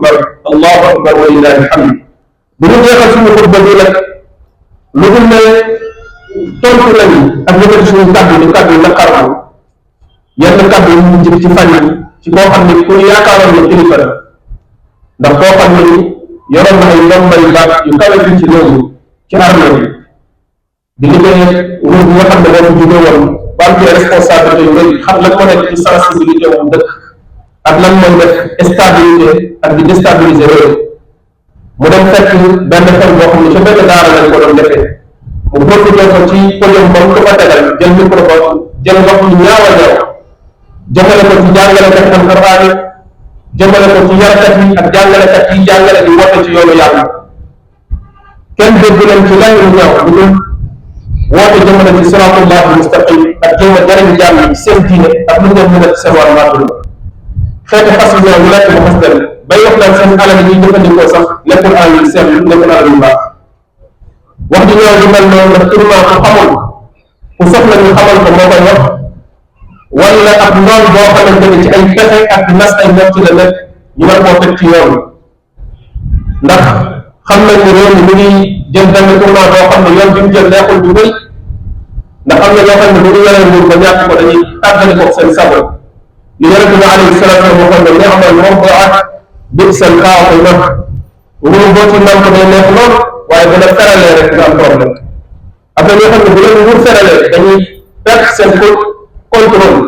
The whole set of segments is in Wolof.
allahu akbar wa lillahi alhamd. bu ñu jeexal suñu xutba bi nag lu dul ne tontu nañu ak yëkkati suñu kàddu ni kàddu naqarlu yenn kàddu yi ñu jëm ci fan yi ci koo xam ne ku yaakaaroon ne kilifa la ndax koo xam ne yoroon na ay ndombay baat yu kawe fii ci réew mi ci armée bi di liggéey nguur bi nga xam ne moo fi jóge woon ba am ci responsabilité yu bëri xam lan moo nekk ci sensibilité wu dëkk ak lan mooy def stabilité ak di déstabiliser réew mu dem fekk benn xel boo xam ne ca benn daara lañ ko doon defee mu profité ko ci podium ba mu ko fa tegal jël micro ba jël wax lu ñaaw a ñaaw jëmale ko ci jàngalekat alquran jëmale ko ci yarkat yi ak jàngalekat yi jàngale di woote ci yoonu yàlla kenn dégg leen ci lan lu ñaaw lu dul woote jëmale ci siratullahi mustaqim ak jéem a jariñ jàmm yi seen diine ak lu ngeen mën a ci seen wàllu maatulu xeeti fas yu ñëw ñu lekk ba fas dem bay wax naan seen alal yi ñuy jëfandikoo sax nekkul alal yu seetlu nekkul alal yu baax wax ji ñëw lu mel noonu ndax irmaa ku xamul ku soxla ñu xamal ko moo koy wax wala ak noon boo xamante ne ci ay pexe ak nas ay mbokk la nekk ñu war koo teg ci yoon ndax xam nañ ne réew mi mu ngi jël benn tournant boo xam ne yoon bi mu jël neexul bu bëri ndax am na ñoo xam ne bu ñu yoree nguur ba ñàkk ko dañuy tàggale ko seen sago li yonente bi alayhi salaatu wa waxoon ne neexmal mawduat bisal xaatima nguur boo ci nank day neex lool waaye bu la feralee rek nga am problème am na ñoo xam ne bu leen nguur feralee dañuy perte seen contrôle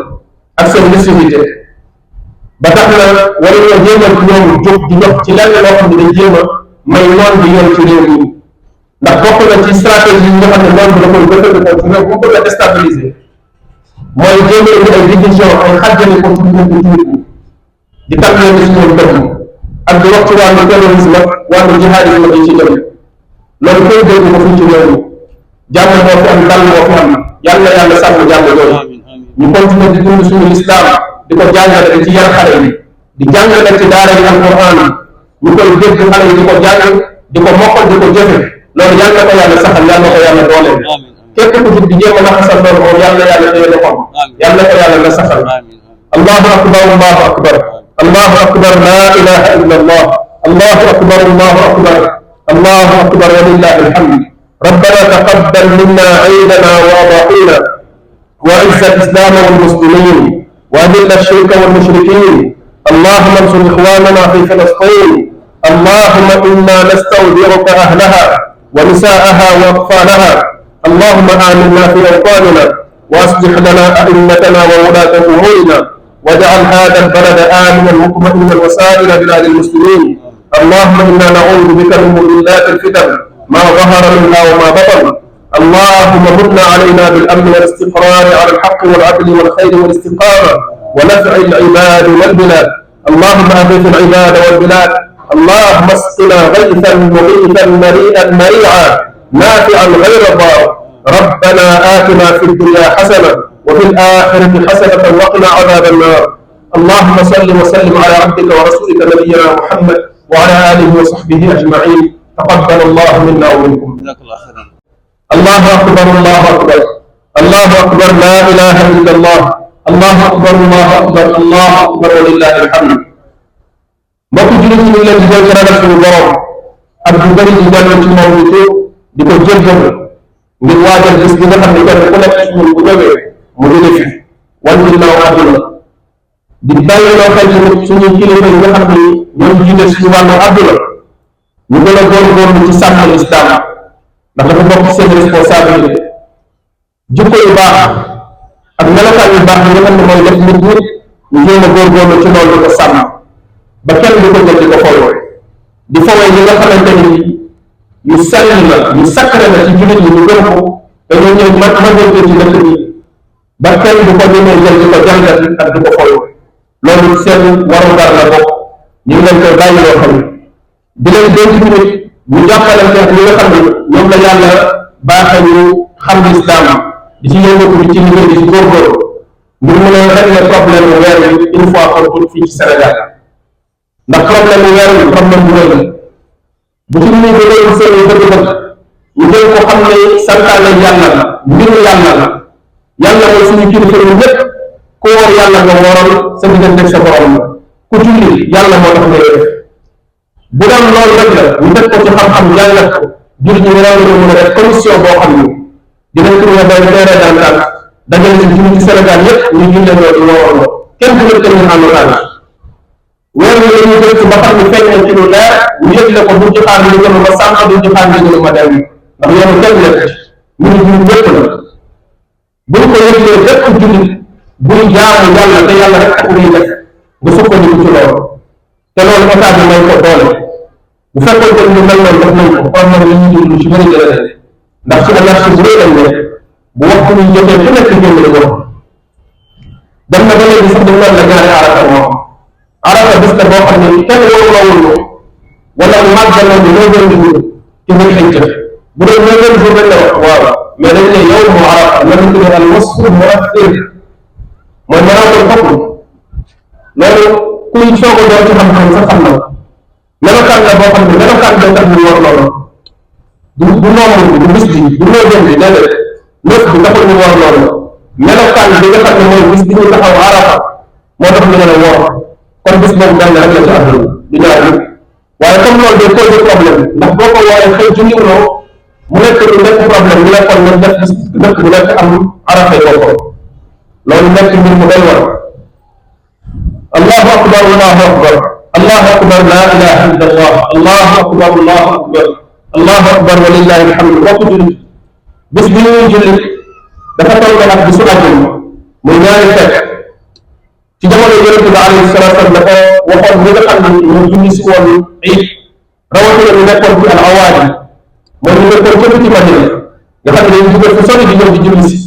ak seen lucidité ba tax na wala ñoo jéemal ci ñoom jóg di dox ci lenn loo xam ne day jéem a may noon bi yoon ci réew mi ndax bokk na ci stratégie yi nga xam ne noon bi da koy jëfandikoo ci réew bu bëgg a déstabiliser mooy jéem a indi ay division ay xàjjale ko ci diggante jullit ñi di tàmbalee ci ñoom dëgg ak di wax ci wàllu terrorisme ak wàllu jihadisme yi ci jëm loolu koy dégg ko fii ci réew mi jàmm moo fi am dal moo fi am yàlla yàlla sàmm jàmm yooyu ñu continuer di dund suñu lislaam di ko jàngale ci yar xale yi di jàngale ci daara yi alquran ñu koy dégg xale yi di ko jàng di ko mokkal di ko jëfe loolu yàlla ko yàlla saxal yàlla ko yàlla dooleel képp ku jug di jéem a naxasal loolu moom yàlla yàlla téye loxoom yàlla ko yàlla la saxal allahu akbar allahu akbar allahu akbar la ilaha illa allah allahu akbar allahu akbar allahu akbar wa lillahi alhamd ربنا تقبل منا عيدنا وأضاحينا وأعز الإسلام والمسلمين وأذل الشرك والمشركين اللهم انصر إخواننا في فلسطين اللهم إنا نستودعك أهلها ونساءها وأطفالها اللهم آمنا في أوطاننا وأصلح لنا أئمتنا وولاة أمورنا واجعل هذا البلد آمنا مطمئنا وسائر بلاد المسلمين اللهم إنا نعوذ بك من مضلات الفتن ما ظهر منها وما بطن اللهم من علينا بالأمن والاستقرار على الحق والعدل والخير والاستقامة ونفع العباد والبلاد اللهم أغث العباد والبلاد اللهم اسقنا غيثا مغيثا مريئا مريعا نافعا غير ضار ربنا آتنا في الدنيا حسنة وفي الآخرة حسنة وقنا عذاب النار اللهم صل وسلم على عبدك ورسولك نبينا محمد وعلى آله وصحبه أجمعين تقبل الله منا ومنكم جزاك الله خيرا الله أكبر الله أكبر الله أكبر لا إله إلا الله الله أكبر الله أكبر الله أكبر ولله الحمد mbokk jullit ñi leen di jël ragal suñu borom ak du bëri di jàll ci moom di di ko jéggal ngir waajal bis bi nga xam ne kenn ku nekk ci ñun bu ñëwee mu jóge fi wan ginnaaw àdduna di bàyyi loo xel ci suñuy kilifa yi nga xam ne ñoom jiite suñu wàllu àdduna ñu gën a góorgóorlu ci sàmm lislaam ndax dafa bokk seen responsabilité jikko yu baax ak melokaan yu baax yi nga xam ne mooy def nit ñi ñu jéem a góorgóorlu ci loolu di ko sàmm ba kenn du ko jël di ko fooyoo di fooyee yi nga xamante ni yu sell la yu sacré la ci jullit ñi ñu gën ko te ñoo ñëw majorité ci dëkk bi ba kenn du ko ñemee jël di ko jàngat ak di ko fooyoo loolu seen warugar la bokk ñu ngi leen koy bàyyi loo xam di leen dénk tamit ñu jàppalante ak ñi nga xam ne ñoom la yàlla baaxee ñu xam lislaam di ci yëngatu di ci liggéey di ci góorgóorlu ngir mën a régler problème mu weer wi une fois pour toutes fii ci Sénégal ndax problème mu weer wi problème bu rëy la bu ci nit ñi bëggoon seen bëgg-bëgg ñu jël ko xam ne santaane yàlla la mbiru yàlla la yàlla mooy suñu kilifa yi ñëpp ku woor yàlla nga wooral sa diggante sa borom la ku julli yàlla moo tax ngay def bu doon loolu rek la ñu def ko ci xam-xam jàngat ko jur ñi war a mën a def commission boo xam ni dina trouvé benn terrain d'entente dajale ci julli ci Sénégal yépp ñu jullee loolu looloo kenn du leen tënk en otage weer wi la ñuy jël ci ba xam ne feeñ nañ ci lu leer ñu yëgle ko bu ci xaar ñu gënu ma sànq du ci xaar ñu gënu ma dem ndax yoonu kenn lekk ñu ngi julli ñëpp la bu ñu ko yëglee lépp julli buy jaamu yàlla te yàlla rek tax ñuy def nga sukkandiku ci loolu te loolu état bi may ko doole bu fekkoon que ñu mel noonu def nañ ko kon nag li ñuy dund ci bëri jëlee ndax ci anarchie bu rëy lañ nekk bu waxtu ñu jotee ku nekk génn la wax dem na ba léegi sax dañ naan la ñaari arafa moo arafa bis la boo xam ne kenn waru la wul wala màggal na ni noo gën di ci muy xëy jëf bu doon noo gën jour dañ la wax waaw mais dañ ne yow mu arafa la ñu tuddee al wasfu muathir mooy maanaam xokk loolu kuy soog a doon ci xam-xam sax xam na melokaan la boo xam ne melokaan day tax ñu war loolu du nombre bi du bis bi du neuvième bi déedéet neuf bi taxul ñu war loolu melokaan bi nga xam ne mooy bis bi ñu taxaw arafa moo tax ñu ne la woor kon bis boobu benn rek la ci àdduna du ñaar nit waaye comme loolu day cause problème ndax boo ko wooree xëy ci liwloo mu nekk lu nekk problème ñu la kon nga def dëkk bu nekk am arafa boppam loolu nekk mbir mu doy war allahu akbar allahu akbar allahu akbar la ilaha illa allah allahu akbar allahu akbar allahu akbar wa lillahi alhamdu bokk jullit bis bi ñuy jullit dafa toll ak bisu àjjuma muy ñaari fekk ci jamono yonente bi alayhi salatu wasallam dafa waxoon ñi nga xam ne ñoo julli si woon iid rawatina ñu nekkoon ci al awaadi mooy ñu nekkoon ca biti Madina nga xam ne dañu jóge fu sori di ñëw di julli si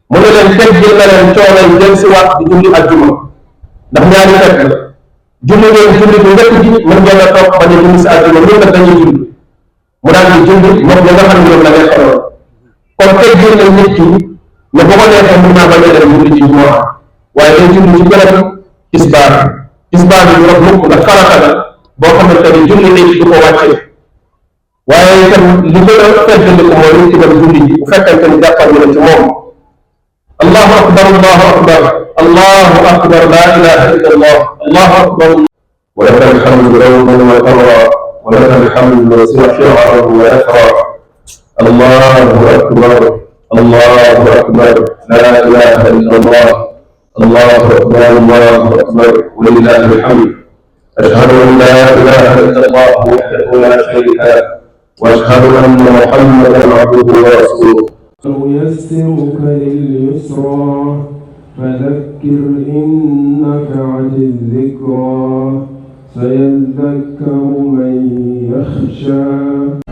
mu ne leen teg jël na leen coono yi jël si waat di julli àjjuma ndax ñaari fekk la julli ngeen julli bu njëkk ji mën ngeen a toog bañ a julli si àjjuma ñun nag dañuy julli mu daal di julli moom ñi nga xam ne ñoom la ngay xaroon kon tey jël nañ nit ki ne bu ko neexee mën naa bañ a dem julli ci jumaa waaye day julli ci gërëm tisbaar tisbaar bi ñu rab mukk ndax farata la boo xamante ne julli nit du ko wàcce waaye itam li gën a feddali ko mooy nit ki dem julli ji bu fekkente ni jàppal ñu la ci moom allahu akbar allahu akbar allahu akbar la ilaha illa allah allahu akbar ولك الحمد يوما وطرا ولك الحمد سحرا ويسرا الله اكبر الله اكبر لا اله الا الله الله اكبر الله اكبر ولله الحمد اشهد ان لا اله الا الله وحده لا شريك له واشهد ان محمدا عبده ورسوله يسرك لليسرى فذكر إن نفعت الذكرى سيذكر من يخشى